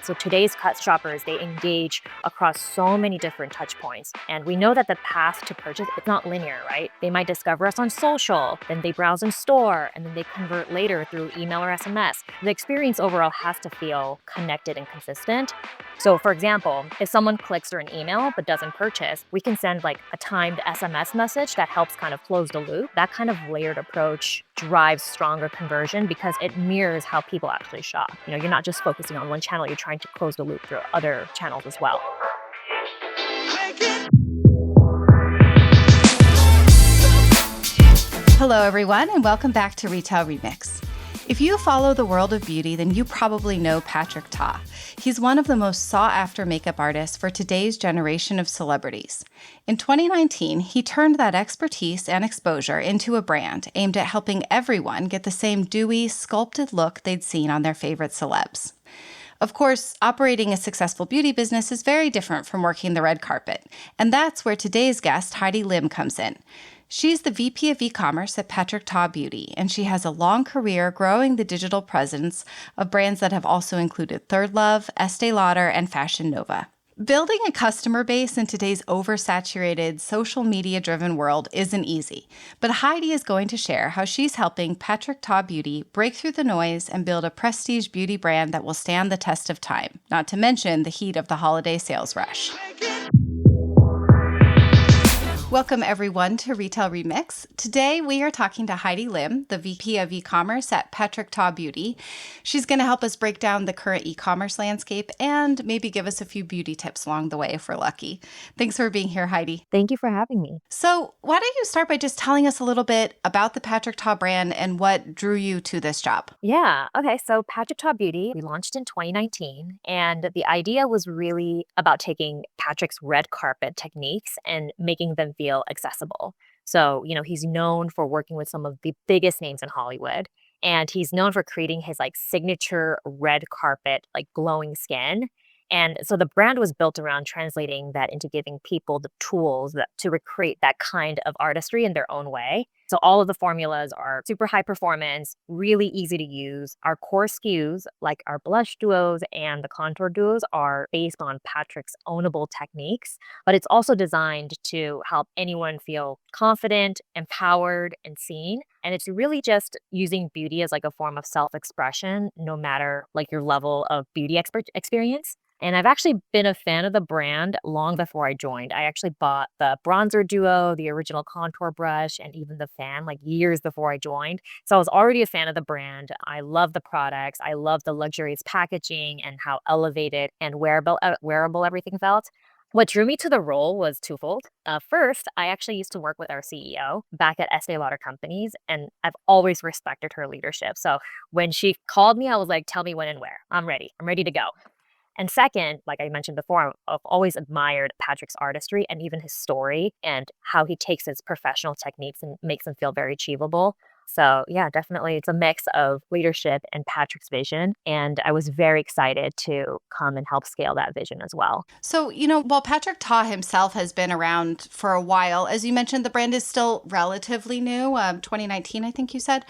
So today's cut shoppers, they engage across so many different touch points. And we know that the path to purchase, it's not linear, right? They might discover us on social, then they browse in store, and then they convert later through email or SMS. The experience overall has to feel connected and consistent. So for example, if someone clicks through an email but doesn't purchase, we can send like a timed SMS message that helps kind of close the loop. That kind of layered approach drives stronger conversion because it mirrors how people actually shop. You're not just focusing on one channel, you're trying to close the loop through other channels as well. Hello, everyone, and welcome back to Retail Remix. If you follow the world of beauty, then you probably know Patrick Ta. He's one of the most sought-after makeup artists for today's generation of celebrities. In 2019, he turned that expertise and exposure into a brand aimed at helping everyone get the same dewy, sculpted look they'd seen on their favorite celebs. Of course, operating a successful beauty business is very different from working the red carpet, and that's where today's guest, Heidi Lim, comes in. She's the VP of e-commerce at Patrick Ta Beauty, and she has a long career growing the digital presence of brands that have also included Third Love, Estee Lauder, and Fashion Nova. Building a customer base in today's oversaturated, social media-driven world isn't easy, but Heidi is going to share how she's helping Patrick Ta Beauty break through the noise and build a prestige beauty brand that will stand the test of time, not to mention the heat of the holiday sales rush. Welcome, everyone, to Retail Remix. Today, we are talking to Heidi Lim, the VP of e-commerce at Patrick Ta Beauty. She's going to help us break down the current e-commerce landscape and maybe give us a few beauty tips along the way if we're lucky. Thanks for being here, Heidi. Thank you for having me. So why don't you start by just telling us a little bit about the Patrick Ta brand and what drew you to this job? Yeah. Okay. So Patrick Ta Beauty, we launched in 2019, and the idea was really about taking Patrick's red carpet techniques and making them feel accessible. So, he's known for working with some of the biggest names in Hollywood, and he's known for creating his like signature red carpet, like glowing skin. And so the brand was built around translating that into giving people the tools to recreate that kind of artistry in their own way. So all of the formulas are super high performance, really easy to use. Our core SKUs, like our blush duos and the contour duos, are based on Patrick's ownable techniques, but it's also designed to help anyone feel confident, empowered, and seen. And it's really just using beauty as like a form of self-expression, no matter like your level of beauty experience. And I've actually been a fan of the brand long before I joined. I actually bought the bronzer duo, the original contour brush, and even the fan like years before I joined. So I was already a fan of the brand. I love the products. I love the luxurious packaging and how elevated and wearable everything felt. What drew me to the role was twofold. First, I actually used to work with our CEO back at Estee Lauder Companies, and I've always respected her leadership. So when she called me, I was like, tell me when and where. I'm ready. I'm ready to go. And second, like I mentioned before, I've always admired Patrick's artistry and even his story and how he takes his professional techniques and makes them feel very achievable. So yeah, definitely it's a mix of leadership and Patrick's vision. And I was very excited to come and help scale that vision as well. So, while Patrick Ta himself has been around for a while, as you mentioned, the brand is still relatively new, 2019, I think you said.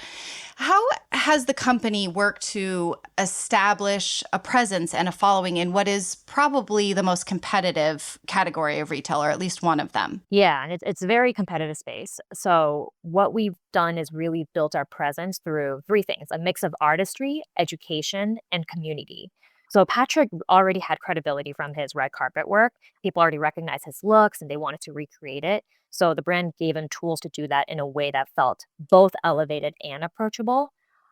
How has the company worked to establish a presence and a following in what is probably the most competitive category of retail, or at least one of them? Yeah, and it's a very competitive space. So what we've done is really built our presence through three things: a mix of artistry, education, and community. So Patrick already had credibility from his red carpet work. People already recognized his looks and they wanted to recreate it. So the brand gave him tools to do that in a way that felt both elevated and approachable.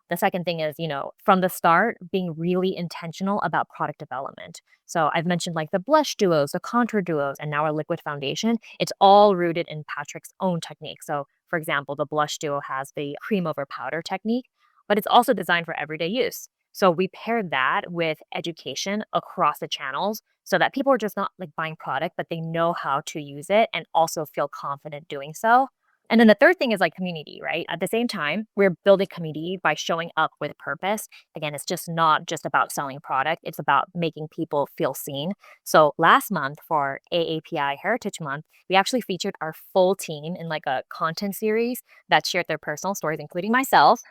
The second thing is, from the start, being really intentional about product development. So I've mentioned like the blush duos, the contour duos, and now our liquid foundation. It's all rooted in Patrick's own technique. So for example, the blush duo has the cream over powder technique, but it's also designed for everyday use. So we paired that with education across the channels so that people are just not like buying product, but they know how to use it and also feel confident doing so. And then the third thing is like community, right? At the same time, we're building community by showing up with purpose. Again, it's just not just about selling product. It's about making people feel seen. So last month for AAPI Heritage Month, we actually featured our full team in like a content series that shared their personal stories, including myself,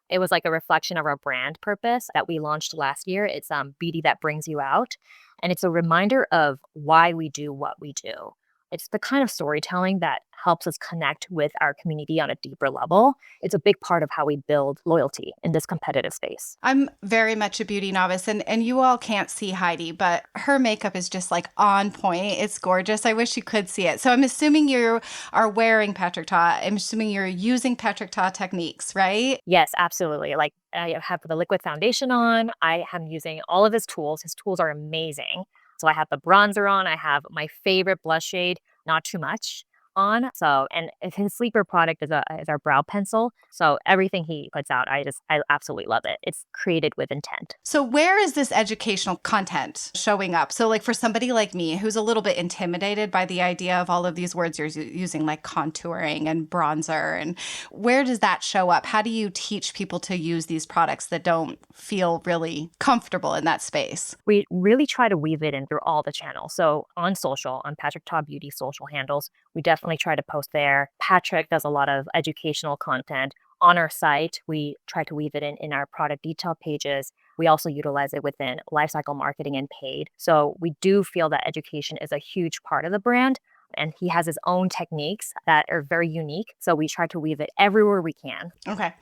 It was like a reflection of our brand purpose that we launched last year. It's Beauty That Brings You Out. And it's a reminder of why we do what we do. It's the kind of storytelling that helps us connect with our community on a deeper level. It's a big part of how we build loyalty in this competitive space. I'm very much a beauty novice, and you all can't see Heidi, but her makeup is just like on point. It's gorgeous. I wish you could see it. So I'm assuming you are wearing Patrick Ta. I'm assuming you're using Patrick Ta techniques, right? Yes, absolutely. Like I have the liquid foundation on. I am using all of his tools. His tools are amazing. So I have the bronzer on. I have my favorite blush shade, not too much on. So, and his sleeper product is our brow pencil. So everything he puts out, I absolutely love it. It's created with intent. So where is this educational content showing up? So like for somebody like me who's a little bit intimidated by the idea of all of these words you're using like contouring and bronzer, and where does that show up? How do you teach people to use these products that don't feel really comfortable in that space? We really try to weave it in through all the channels. So on social, on Patrick Ta Beauty social handles, we definitely try to post there. Patrick does a lot of educational content. On our site, we try to weave it in our product detail pages. We also utilize it within lifecycle marketing and paid. So we do feel that education is a huge part of the brand. And he has his own techniques that are very unique. So we try to weave it everywhere we can. Okay.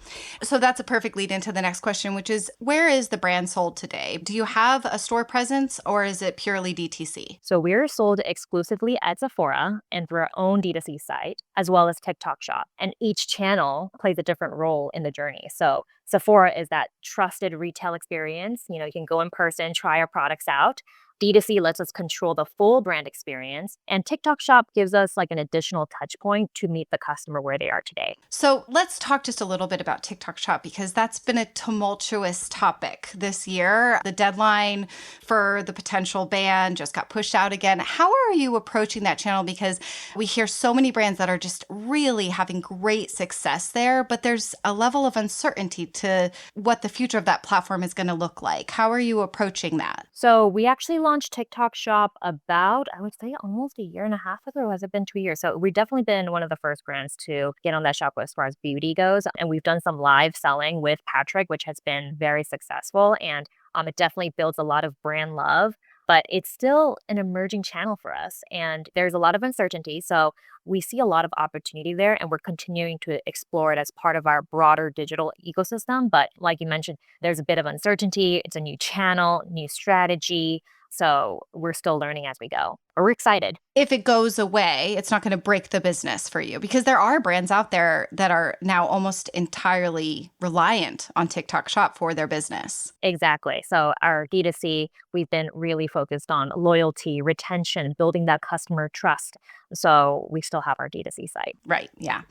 So that's a perfect lead into the next question, which is where is the brand sold today? Do you have a store presence or is it purely DTC? So we're sold exclusively at Sephora and through our own D2C site, as well as TikTok Shop. And each channel plays a different role in the journey. So Sephora is that trusted retail experience. You know, you can go in person, try our products out. D2C lets us control the full brand experience, and TikTok Shop gives us like an additional touch point to meet the customer where they are today. So let's talk just a little bit about TikTok Shop because that's been a tumultuous topic this year. The deadline for the potential ban just got pushed out again. How are you approaching that channel? Because we hear so many brands that are just really having great success there, but there's a level of uncertainty to what the future of that platform is going to look like. How are you approaching that? So we actually launched TikTok Shop about, I would say, almost a year and a half ago. Or has it been 2 years? So we've definitely been one of the first brands to get on that shop as far as beauty goes. And we've done some live selling with Patrick, which has been very successful. And it definitely builds a lot of brand love. But it's still an emerging channel for us. And there's a lot of uncertainty. So we see a lot of opportunity there. And we're continuing to explore it as part of our broader digital ecosystem. But like you mentioned, there's a bit of uncertainty. It's a new channel, new strategy. So we're still learning as we go. But we're excited. If it goes away, it's not going to break the business for you because there are brands out there that are now almost entirely reliant on TikTok Shop for their business. Exactly. So our D2C, we've been really focused on loyalty, retention, building that customer trust. So we still have our D2C site. Right. Yeah.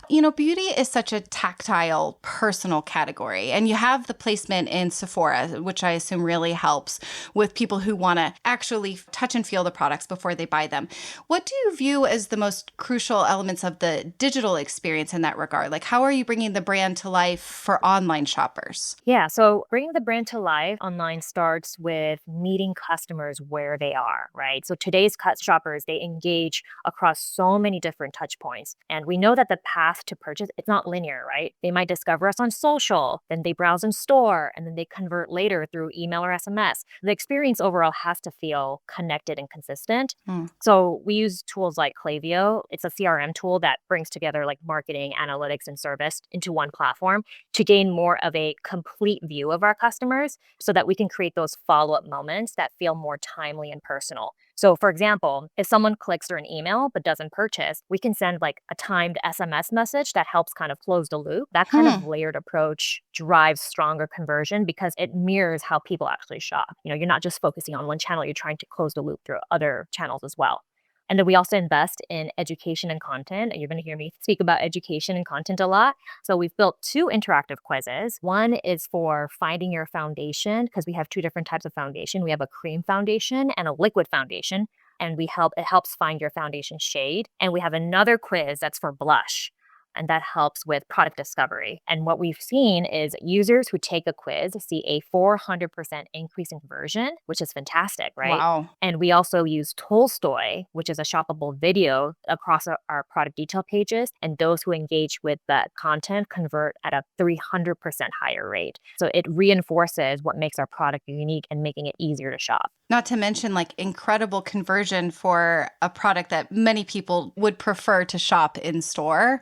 You know, beauty is such a tactile, personal category. And you have the placement in Sephora, which I assume really helps with people who want to actually touch and feel the products before they buy them. What do you view as the most crucial elements of the digital experience in that regard? Like, how are you bringing the brand to life for online shoppers? Yeah, so bringing the brand to life online starts with meeting customers where they are, right? So today's shoppers, they engage across so many different touch points. And we know that the path to purchase, it's not linear, right? They might discover us on social, then they browse in store, and then they convert later through email or SMS. The experience overall has to feel connected and consistent. So we use tools like Klaviyo. It's a CRM tool that brings together like marketing, analytics, and service into one platform to gain more of a complete view of our customers so that we can create those follow-up moments that feel more timely and personal. So for example, if someone clicks through an email but doesn't purchase, we can send like a timed SMS message that helps kind of close the loop. That kind of layered approach drives stronger conversion because it mirrors how people actually shop. You know, you're not just focusing on one channel, you're trying to close the loop through other channels as well. And then we also invest in education and content. And you're going to hear me speak about education and content a lot. So we've built 2 interactive quizzes. One is for finding your foundation because we have 2 different types of foundation. We have a cream foundation and a liquid foundation. And it helps find your foundation shade. And we have another quiz that's for blush. and that helps with product discovery. And what we've seen is users who take a quiz see a 400% increase in conversion, which is fantastic, right? Wow. And we also use Tolstoy, which is a shoppable video across our product detail pages. And those who engage with that content convert at a 300% higher rate. So it reinforces what makes our product unique and making it easier to shop. Not to mention like incredible conversion for a product that many people would prefer to shop in store.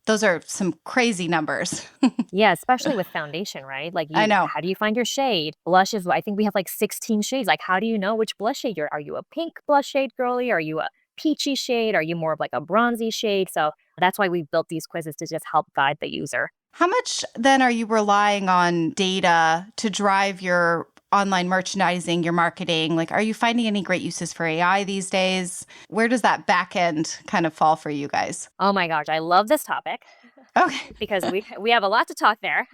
Those are some crazy numbers. Yeah, especially with foundation, right? Like I know. how do you find your shade? Blushes, I think we have like 16 shades. Like, how do you know which blush shade are you a pink blush shade girly? Are you a peachy shade? Are you more of like a bronzy shade? So that's why we built these quizzes to just help guide the user. How much then are you relying on data to drive your online merchandising, your marketing? Like, are you finding any great uses for AI these days? Where does that back end kind of fall for you guys? Oh my gosh, I love this topic Okay. because we have a lot to talk there.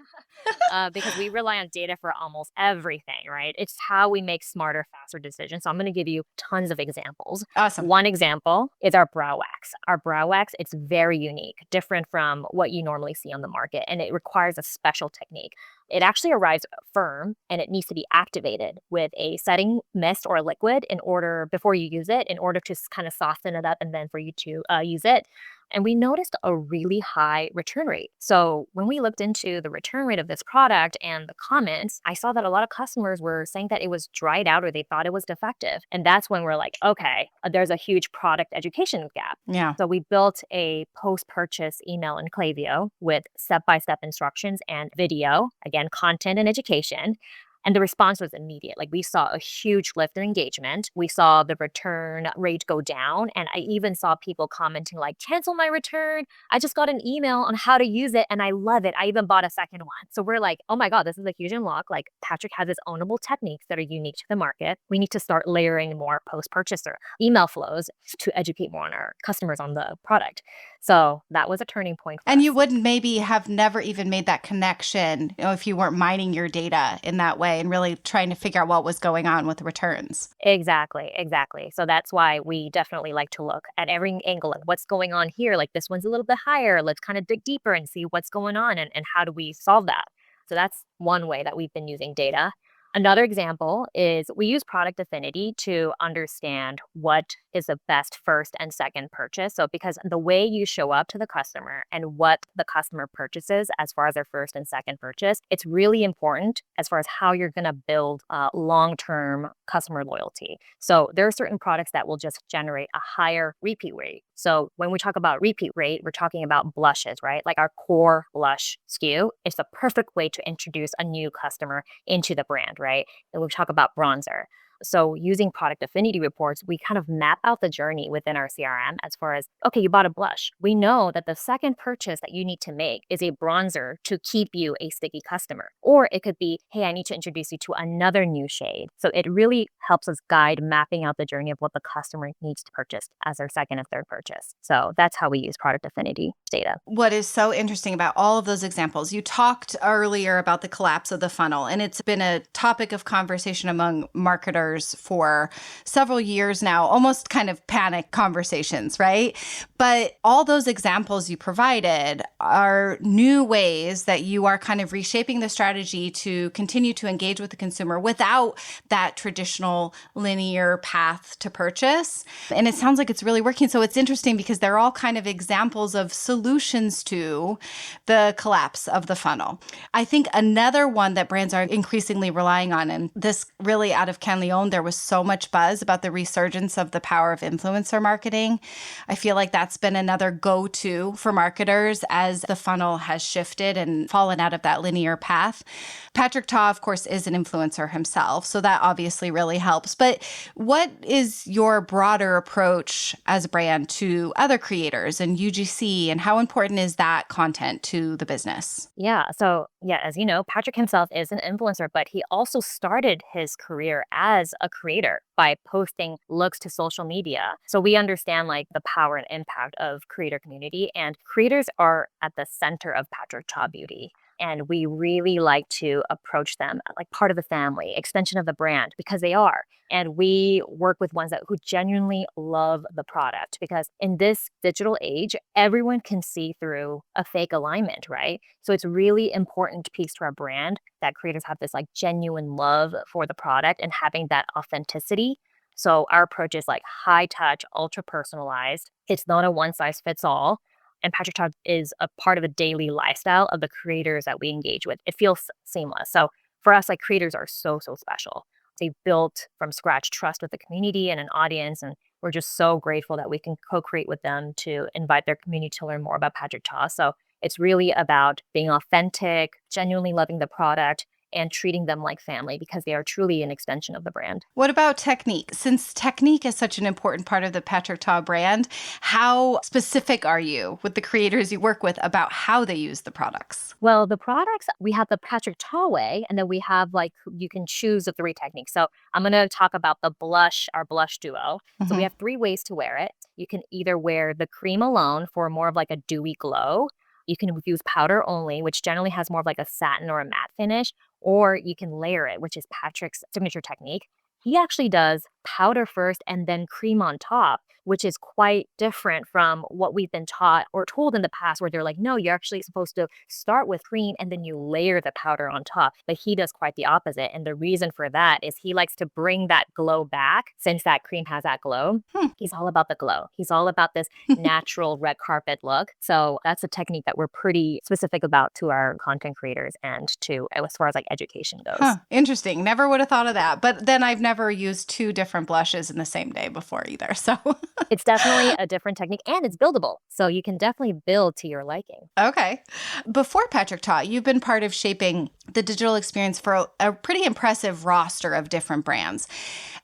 Because we rely on data for almost everything, right? It's how we make smarter, faster decisions. So I'm going to give you tons of examples. Awesome. One example is our brow wax. Our brow wax, it's very unique, different from what you normally see on the market, and it requires a special technique. It actually arrives firm and it needs to be activated with a setting mist or a liquid before you use it, in order to kind of soften it up and then for you to use it. And we noticed a really high return rate. So when we looked into the return rate of this product and the comments, I saw that a lot of customers were saying that it was dried out or they thought it was defective. And that's when we're like, okay, there's a huge product education gap. Yeah. So we built a post-purchase email in Klaviyo with step-by-step instructions and video, again, content and education. And the response was immediate. Like, we saw a huge lift in engagement. We saw the return rate go down. And I even saw people commenting like, cancel my return. I just got an email on how to use it and I love it. I even bought a second one. So we're like, oh my God, this is a huge unlock. Like, Patrick has his ownable techniques that are unique to the market. We need to start layering more post-purchaser email flows to educate more on our customers on the product. So that was a turning point for And us. you would maybe have never even made that connection, if you weren't mining your data in that way and really trying to figure out what was going on with the returns. Exactly, exactly. So that's why we definitely like to look at every angle and what's going on here. Like, this one's a little bit higher. Let's kind of dig deeper and see what's going on and how do we solve that. So that's one way that we've been using data. Another example is we use product affinity to understand what is the best first and second purchase. So because the way you show up to the customer and what the customer purchases as far as their first and second purchase, it's really important as far as how you're going to build long-term customer loyalty. So there are certain products that will just generate a higher repeat rate. So when we talk about repeat rate, we're talking about blushes, right? Like our core blush SKU. It's the perfect way to introduce a new customer into the brand, right? And we talk about bronzer. So using product affinity reports, we kind of map out the journey within our CRM as far as, okay, you bought a blush. We know that the second purchase that you need to make is a bronzer to keep you a sticky customer. Or it could be, hey, I need to introduce you to another new shade. So it really helps us guide mapping out the journey of what the customer needs to purchase as their second and third purchase. So that's how we use product affinity data. What is so interesting about all of those examples, you talked earlier about the collapse of the funnel, and it's been a topic of conversation among marketers for several years now, almost kind of panic conversations, right? But all those examples you provided are new ways that you are kind of reshaping the strategy to continue to engage with the consumer without that traditional linear path to purchase. And it sounds like it's really working. So it's interesting because they're all kind of examples of solutions to the collapse of the funnel. I think another one that brands are increasingly relying on, and this really out of Ken Leon, there was so much buzz about the resurgence of the power of influencer marketing. I feel like that's been another go-to for marketers as the funnel has shifted and fallen out of that linear path. Patrick Ta, of course, is an influencer himself, so that obviously really helps. But what is your broader approach as a brand to other creators and UGC, and how important is that content to the business? Yeah. So, yeah, as you know, Patrick himself is an influencer, but he also started his career as a creator by posting looks to social media. So we understand like the power and impact of creator community, and creators are at the center of Patrick Ta Beauty. And we really like to approach them like part of the family, extension of the brand, because they are. And we work with ones that who genuinely love the product because in this digital age, everyone can see through a fake alignment, right? So it's really important piece to our brand that creators have this like genuine love for the product and having that authenticity. So our approach is like high touch, ultra personalized. It's not a one size fits all. And Patrick Talk is a part of the daily lifestyle of the creators that we engage with. It feels seamless. So for us, like creators are so, so special. They built from scratch trust with the community and an audience. And we're just so grateful that we can co-create with them to invite their community to learn more about Patrick Ta. So it's really about being authentic, genuinely loving the product, and treating them like family because they are truly an extension of the brand. What about technique? Since technique is such an important part of the Patrick Ta brand, how specific are you with the creators you work with about how they use the products? Well, the products, we have the Patrick Ta way, and then we have like, you can choose the three techniques. So I'm going to talk about the blush, our blush duo. So we Hmm. have three ways to wear it. You can either wear the cream alone for more of like a dewy glow. You can use powder only, which generally has more of like a satin or a matte finish, or you can layer it, which is Patrick's signature technique. He actually does powder first and then cream on top, which is quite different from what we've been taught or told in the past, where they're like, no, you're actually supposed to start with cream and then you layer the powder on top. But he does quite the opposite. And the reason for that is he likes to bring that glow back since that cream has that glow. Hmm. He's all about the glow. He's all about this natural red carpet look. So that's a technique that we're pretty specific about to our content creators and to as far as like education Huh. goes. Interesting. Never would have thought of that. But then I've never used two different blushes in the same day before either. So, It's definitely a different technique and it's buildable. So you can definitely build to your liking. okay. Before Patrick Ta, you've been part of shaping the digital experience for a pretty impressive roster of different brands.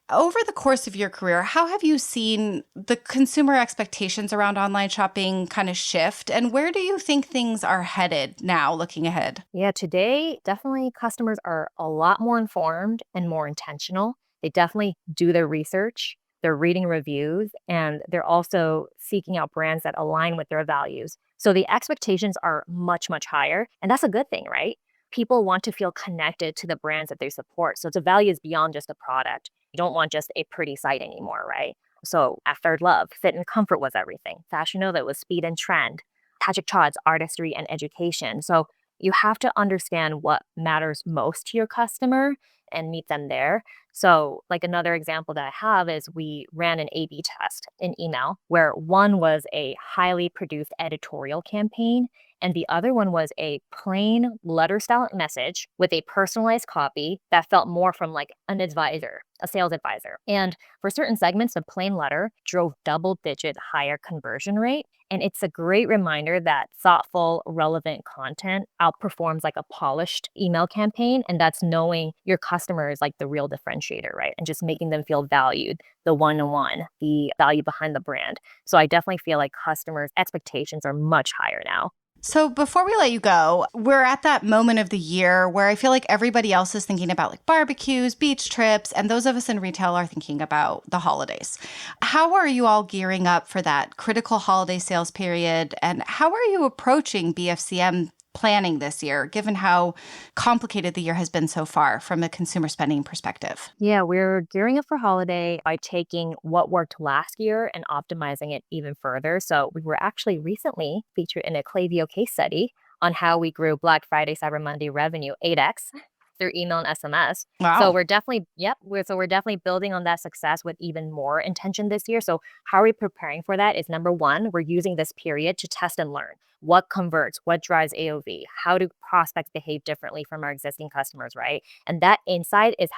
Over the course of your career, how have you seen the consumer expectations around online shopping kind of shift? And where do you think things are headed now, looking ahead? Yeah, today, definitely customers are a lot more informed and more intentional. They definitely do their research, they're reading reviews, and they're also seeking out brands that align with their values. So the expectations are much, much higher. And that's a good thing, right? People want to feel connected to the brands that they support. So the value is beyond just a product. You don't want just a pretty site anymore, right? So at Third Love, fit and comfort was everything. Fashion Nova was speed and trend. Patrick Todd's artistry and education. So you have to understand what matters most to your customer and meet them there. So, like another example that I have is we ran an A B test in email where one was a highly produced editorial campaign and the other one was a plain letter style message with a personalized copy that felt more from like an advisor, a sales advisor. And for certain segments, the plain letter drove double digit higher conversion rate. And it's a great reminder that thoughtful, relevant content outperforms like a polished email campaign. And that's knowing your customer is like the real differentiator, right? And just making them feel valued, the one on one, the value behind the brand. So I definitely feel like customers' expectations are much higher now. So before we let you go, we're at that moment of the year where I feel like everybody else is thinking about like barbecues, beach trips, and those of us in retail are thinking about the holidays. How are you all gearing up for that critical holiday sales period? And how are you approaching BFCM planning this year, given how complicated the year has been so far from a consumer spending perspective? Yeah, we're gearing up for holiday by taking what worked last year and optimizing it even further. So we were actually recently featured in a Klaviyo case study on how we grew Black Friday, Cyber Monday revenue 8x through email and SMS. So Wow. we're definitely, yep, we're definitely building on that success with even more intention this year. So how are we preparing for that is number one, we're using this period to test and learn. What converts, what drives AOV, how do prospects behave differently from our existing customers, right? And that insight is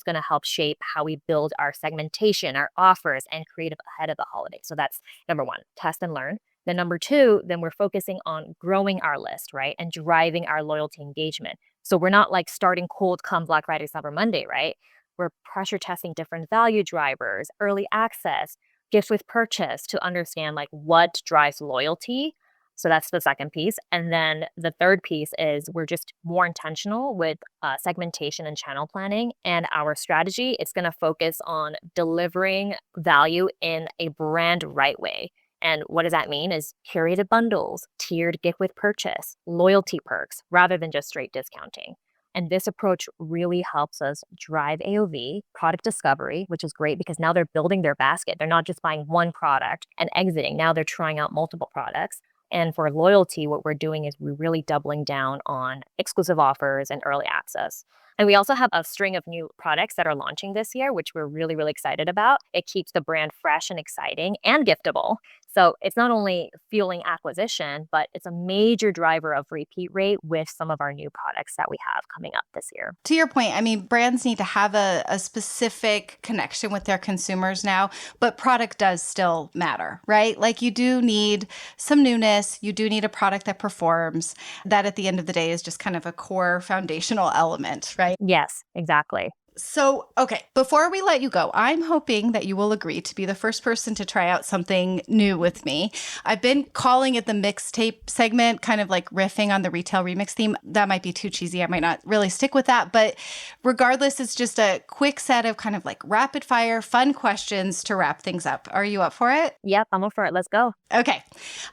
going to help shape how we build our segmentation, our offers, and creative ahead of the holiday. So that's number one, test and learn. Then number two, then we're focusing on growing our list, right? And driving our loyalty engagement. So we're not like starting cold come Black Friday, Cyber Monday, right? We're pressure testing different value drivers, early access, gifts with purchase to understand like what drives loyalty. So that's the second piece. And then the third piece is we're just more intentional with segmentation and channel planning. And our strategy, it's going to focus on delivering value in a brand right way. And what does that mean is curated bundles, tiered gift with purchase, loyalty perks, rather than just straight discounting. And this approach really helps us drive AOV, product discovery, which is great because now they're building their basket. They're not just buying one product and exiting. Now they're trying out multiple products. And for loyalty, what we're doing is we're really doubling down on exclusive offers and early access. And we also have a string of new products that are launching this year, which we're really, really excited about. It keeps the brand fresh and exciting and giftable. So it's not only fueling acquisition, but it's a major driver of repeat rate with some of our new products that we have coming up this year. To your point, I mean, brands need to have a specific connection with their consumers now, but product does still matter, right? Like you do need some newness. You do need a product that performs. That at the end of the day is just kind of a core foundational element, right? Yes, exactly. So, okay, before we let you go, I'm hoping that you will agree to be the first person to try out something new with me. I've been calling it the mixtape segment, kind of like riffing on the retail remix theme. That might be too cheesy. I might not really stick with that. But regardless, it's just a quick set of kind of like rapid fire, fun questions to wrap things up. Are you up for it? Yep, I'm up for it. Let's go. Okay.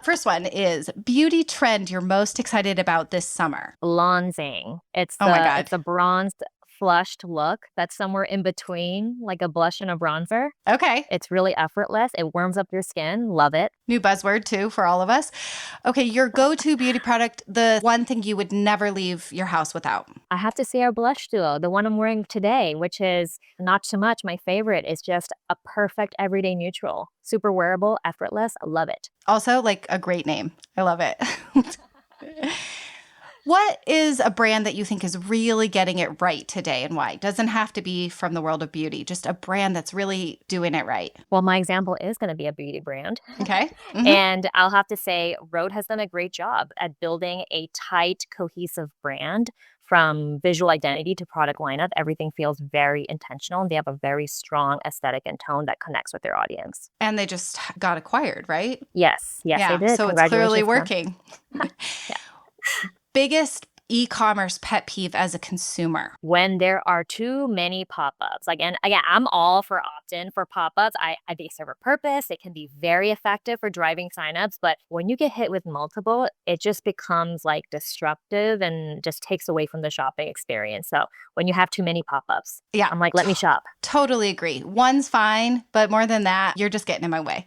First one is beauty trend you're most excited about this summer. Bronzing. Oh my God. It's a bronzed flushed look that's somewhere in between like a blush and a bronzer. Okay. It's really effortless. It warms up your skin. Love it. New buzzword too for all of us. Okay, your go-to beauty product, the one thing you would never leave your house without. I have to say our blush duo, the one I'm wearing today, which is not too much. My favorite is just a perfect everyday neutral. Super wearable, effortless. I love it. Also, like a great name. I love it. What is a brand that you think is really getting it right today and why? It doesn't have to be from the world of beauty, just a brand that's really doing it right. Well, my example is going to be a beauty brand. Okay. Mm-hmm. And I'll have to say Rhode has done a great job at building a tight, cohesive brand. From visual identity to product lineup, everything feels very intentional and they have a very strong aesthetic and tone that connects with their audience. And they just got acquired, right? Yes, yeah, they did. So it's clearly working. Yeah. Biggest e-commerce pet peeve as a consumer? When there are too many pop-ups. Again, I'm all for opt-in for pop-ups. They serve a purpose. It can be very effective for driving signups. But when you get hit with multiple, it just becomes like disruptive and just takes away from the shopping experience. So when you have too many pop-ups, yeah, I'm like, let me shop. Totally agree. One's fine, but more than that, you're just getting in my way.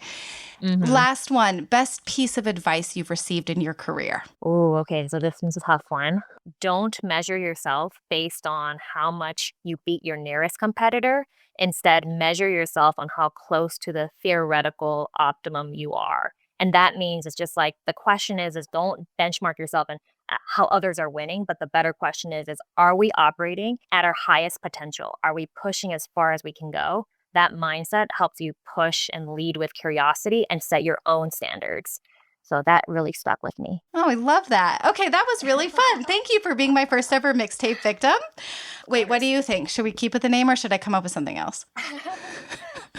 Mm-hmm. Last one, best piece of advice you've received in your career. Oh, okay. So this one's a tough one. Don't measure yourself based on how much you beat your nearest competitor. Instead, measure yourself on how close to the theoretical optimum you are. And that means it's just like the question is don't benchmark yourself and how others are winning. But the better question is are we operating at our highest potential? Are we pushing as far as we can go? That mindset helps you push and lead with curiosity and set your own standards. So that really stuck with me. Oh, I love that. Okay, that was really fun. Thank you for being my first ever mixtape victim. Wait, what do you think? Should we keep with the name or should I come up with something else?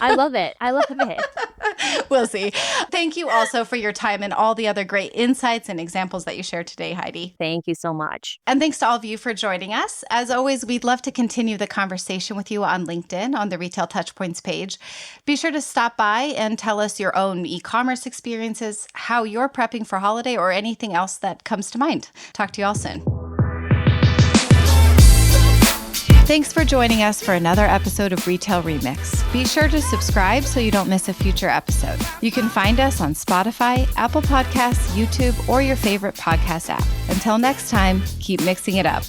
I love it. I love it. We'll see. Thank you also for your time and all the other great insights and examples that you shared today, Heidi. Thank you so much. And thanks to all of you for joining us. As always, we'd love to continue the conversation with you on LinkedIn on the Retail Touchpoints page. Be sure to stop by and tell us your own e-commerce experiences, how you're prepping for holiday, or anything else that comes to mind. Talk to you all soon. Thanks for joining us for another episode of Retail Remix. Be sure to subscribe so you don't miss a future episode. You can find us on Spotify, Apple Podcasts, YouTube, or your favorite podcast app. Until next time, keep mixing it up.